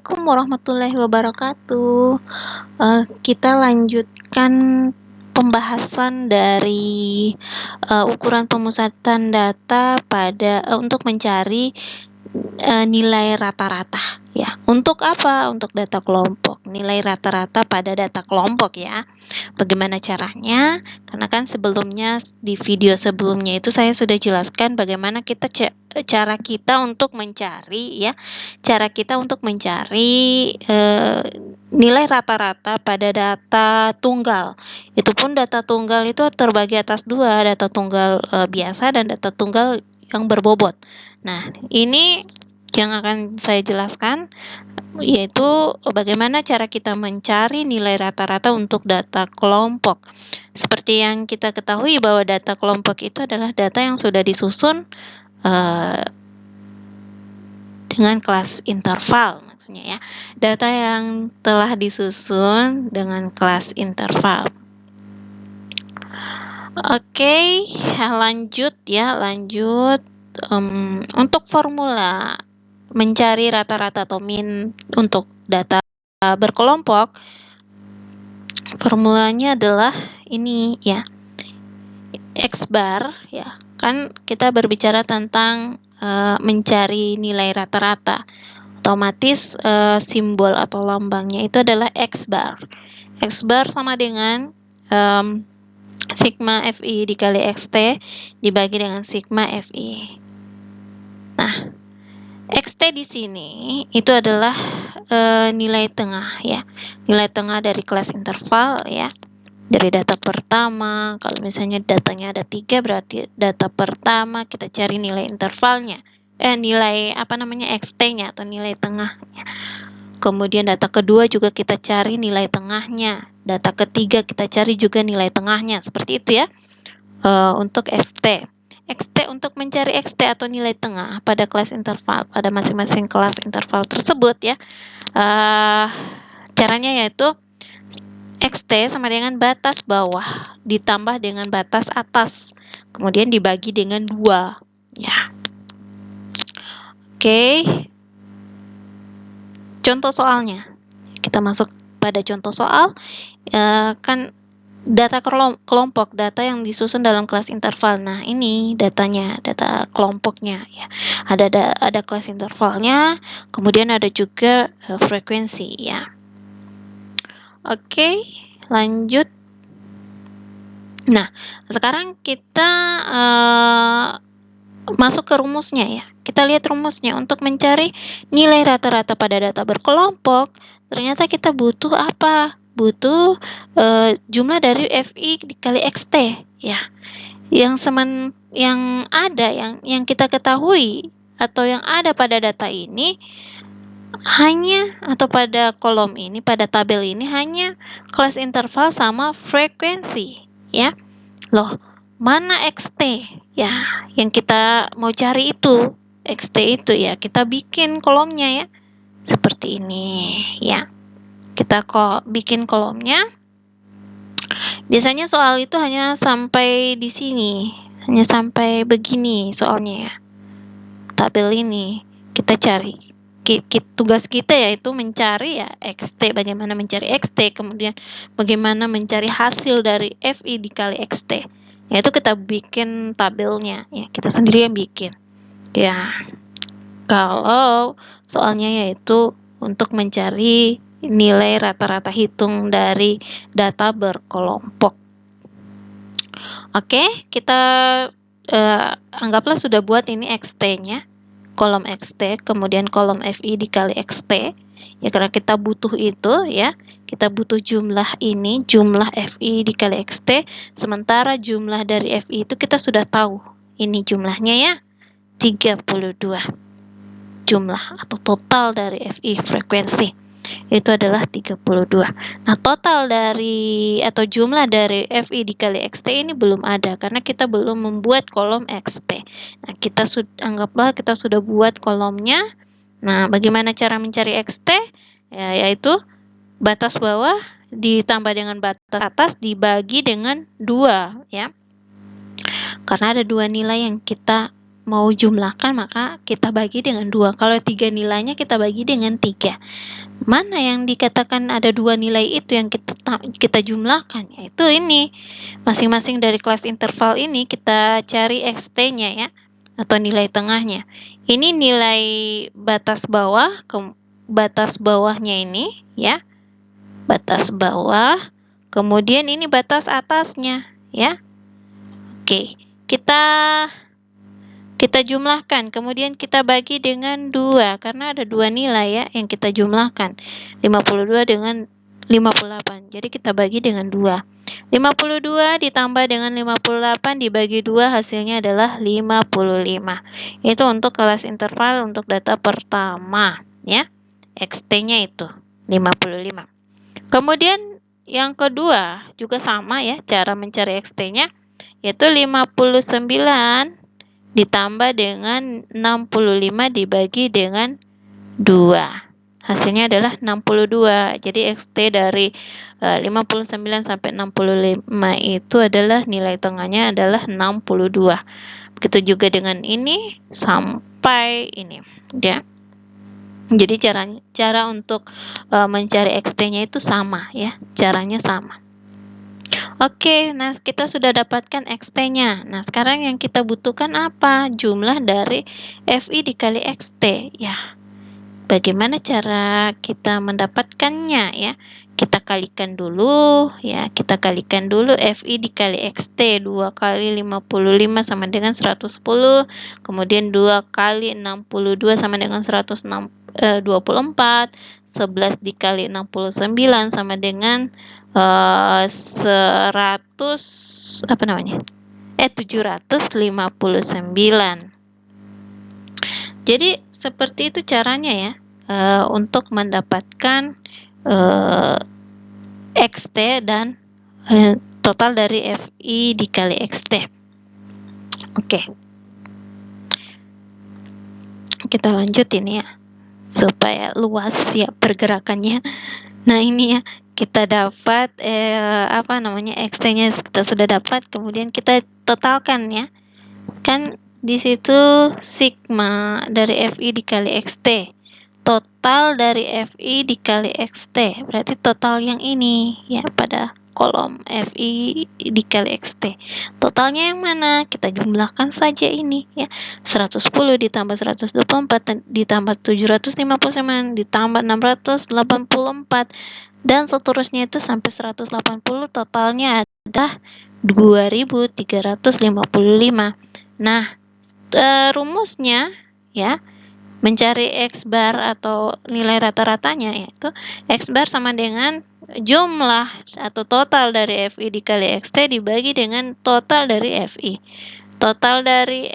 Assalamualaikum warahmatullahi wabarakatuh. Kita lanjutkan pembahasan dari ukuran pemusatan data untuk mencari nilai rata-rata ya. Untuk apa? Untuk data kelompok. Nilai rata-rata pada data kelompok ya. Bagaimana caranya? Karena kan sebelumnya di video sebelumnya itu saya sudah jelaskan bagaimana cara kita untuk mencari ya. Cara kita untuk mencari nilai rata-rata pada data tunggal. Itu pun data tunggal itu terbagi atas dua, data tunggal biasa dan data tunggal yang berbobot. Nah, ini yang akan saya jelaskan yaitu bagaimana cara kita mencari nilai rata-rata untuk data kelompok. Seperti yang kita ketahui bahwa data kelompok itu adalah data yang sudah disusun dengan kelas interval maksudnya ya. Data yang telah disusun dengan kelas interval. Oke, lanjut. Untuk formula mencari rata-rata atau min untuk data berkelompok, formulanya adalah ini ya, X bar ya. Kan kita berbicara tentang mencari nilai rata-rata. Otomatis simbol atau lambangnya itu adalah X bar. X bar sama dengan sigma FI dikali XT dibagi dengan sigma FI. Nah, XT di sini itu adalah nilai tengah ya. Nilai tengah dari kelas interval ya. Dari data pertama, kalau misalnya datanya ada 3 berarti data pertama kita cari nilai intervalnya. Nilai XT-nya atau nilai tengahnya. Kemudian data kedua juga kita cari nilai tengahnya. Data ketiga kita cari juga nilai tengahnya. Seperti itu ya. Untuk XT. XT untuk mencari XT atau nilai tengah pada kelas interval, pada masing-masing kelas interval tersebut ya. Caranya yaitu XT sama dengan batas bawah ditambah dengan batas atas. Kemudian dibagi dengan 2 ya. Oke. Contoh soalnya. Kita masuk pada contoh soal. Kan data kelompok, data yang disusun dalam kelas interval. Nah, ini datanya, data kelompoknya ya. Ada kelas intervalnya, kemudian ada juga frekuensi ya. Oke, lanjut. Nah, sekarang kita masuk ke rumusnya ya. Kita lihat rumusnya. Untuk mencari nilai rata-rata pada data berkelompok, ternyata kita butuh apa? Butuh jumlah dari FI dikali XT ya. Yang kita ketahui atau yang ada pada data ini hanya, atau pada kolom ini, pada tabel ini hanya kelas interval sama frekuensi ya. Loh, mana XT ya? Yang kita mau cari itu XT itu ya. Kita bikin kolomnya ya. Seperti ini ya. Kita bikin kolomnya. Biasanya soal itu hanya sampai di sini. Hanya sampai begini soalnya ya. Tabel ini kita cari. Tugas kita yaitu mencari ya XT, bagaimana mencari XT, kemudian bagaimana mencari hasil dari FI dikali XT. Yaitu kita bikin tabelnya ya, kita sendiri yang bikin. Ya. Kalau soalnya yaitu untuk mencari nilai rata-rata hitung dari data berkelompok. Oke, kita anggaplah sudah buat ini XT-nya. Kolom XT, kemudian kolom FI dikali XT. Ya, karena kita butuh itu ya. Kita butuh jumlah ini, jumlah FI dikali XT. Sementara jumlah dari FI itu kita sudah tahu. Ini jumlahnya ya, 32. Jumlah atau total dari FI frekuensi itu adalah 32. Nah, total dari atau jumlah dari FI dikali XT ini belum ada karena kita belum membuat kolom XT. Nah, anggaplah kita sudah buat kolomnya. Nah, bagaimana cara mencari XT? Ya, yaitu batas bawah ditambah dengan batas atas dibagi dengan 2 ya. Karena ada 2 nilai yang kita mau jumlahkan, maka kita bagi dengan 2. Kalau 3 nilainya kita bagi dengan 3. Mana yang dikatakan ada 2 nilai itu yang kita jumlahkan? Yaitu ini. Masing-masing dari kelas interval ini kita cari XT-nya ya, atau nilai tengahnya. Ini nilai batas bawah, batas bawahnya ini ya. Batas bawah. Kemudian ini batas atasnya ya. Oke, kita jumlahkan, kemudian kita bagi dengan 2 karena ada 2 nilai ya yang kita jumlahkan. 52 dengan 58. Jadi kita bagi dengan 2. 52 ditambah dengan 58 dibagi 2 hasilnya adalah 55. Itu untuk kelas interval untuk data pertama ya. XT-nya itu 55. Kemudian yang kedua juga sama ya cara mencari XT-nya, yaitu 59 ditambah dengan 65 dibagi dengan 2. Hasilnya adalah 62. Jadi XT dari 59 sampai 65 itu adalah nilai tengahnya adalah 62. Begitu juga dengan ini sampai ini ya. Jadi cara untuk mencari XT-nya itu sama ya, caranya sama. Oke, nah kita sudah dapatkan XT-nya. Nah, sekarang yang kita butuhkan apa? Jumlah dari FI dikali XT. Ya, bagaimana cara kita mendapatkannya ya? Kita kalikan dulu ya, kita kalikan dulu FI dikali XT. 2 kali 55 sama dengan 110. Kemudian 2 kali 62 sama dengan 124. 11 dikali 69 sama dengan 759. Jadi seperti itu caranya ya, untuk mendapatkan XT dan total dari FI dikali XT. Oke. Kita lanjut ini ya, supaya luas ya pergerakannya. Nah, ini ya, kita dapat XT-nya kita sudah dapat, kemudian kita totalkan ya. Kan di situ sigma dari FI dikali XT. Total dari FI dikali XT. Berarti total yang ini ya pada kolom FI dikali XT. Totalnya yang mana? Kita jumlahkan saja ini ya. 110 ditambah 124 ditambah 759 ditambah 684 dan seterusnya itu sampai 180, totalnya adalah 2355. Nah, rumusnya ya, mencari X bar atau nilai rata-ratanya, yaitu X bar sama dengan jumlah atau total dari FI dikali XT dibagi dengan total dari FI. Total dari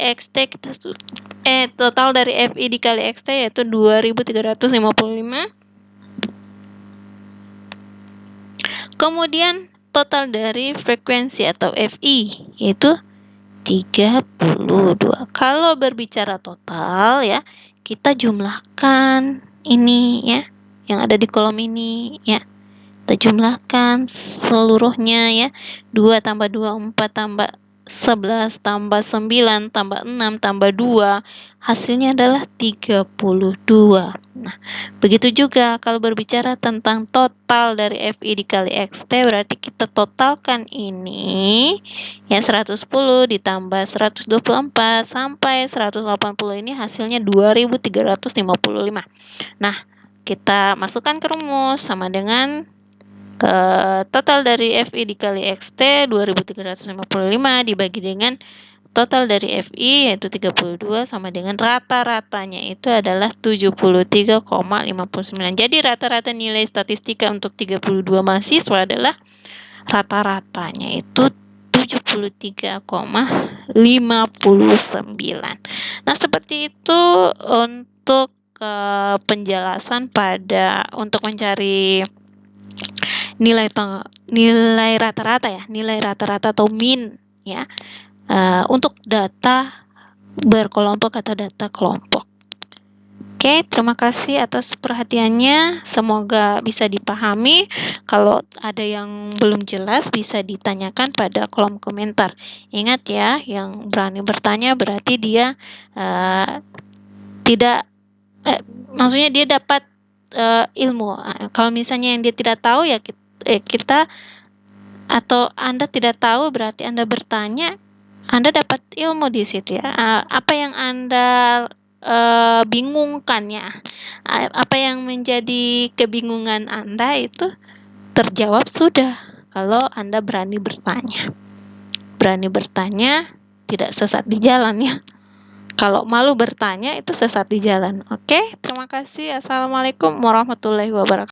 total dari FI dikali XT yaitu 2355. Kemudian total dari frekuensi atau FI yaitu 32. Kalau berbicara total ya, kita jumlahkan ini ya, yang ada di kolom ini ya. Kita jumlahkan seluruhnya ya. 2 tambah 2, 4 tambah 11 tambah 9 tambah 6 tambah 2, hasilnya adalah 32. Nah, begitu juga kalau berbicara tentang total dari FI dikali XT, berarti kita totalkan ini ya, 110 ditambah 124 sampai 180, ini hasilnya 2355. Nah, kita masukkan ke rumus sama dengan total dari FI dikali XT 2355 dibagi dengan total dari FI yaitu 32 sama dengan rata-ratanya itu adalah 73,59. Jadi rata-rata nilai statistika untuk 32 mahasiswa adalah rata-ratanya itu 73,59. Nah, seperti itu untuk penjelasan untuk mencari nilai rata-rata ya, nilai rata-rata atau min ya, untuk data berkelompok atau data kelompok. Oke, terima kasih atas perhatiannya. Semoga bisa dipahami. Kalau ada yang belum jelas, bisa ditanyakan pada kolom komentar. Ingat ya, yang berani bertanya berarti dia tidak, maksudnya dia dapat ilmu. Kalau misalnya yang dia tidak tahu ya kita atau Anda tidak tahu berarti Anda bertanya, Anda dapat ilmu di situ ya. Apa yang Anda bingungkan ya, apa yang menjadi kebingungan Anda itu terjawab sudah kalau Anda berani bertanya. Berani bertanya tidak sesat di jalan ya. Kalau malu bertanya itu sesat di jalan. Oke, terima kasih. Assalamualaikum warahmatullahi wabarakatuh.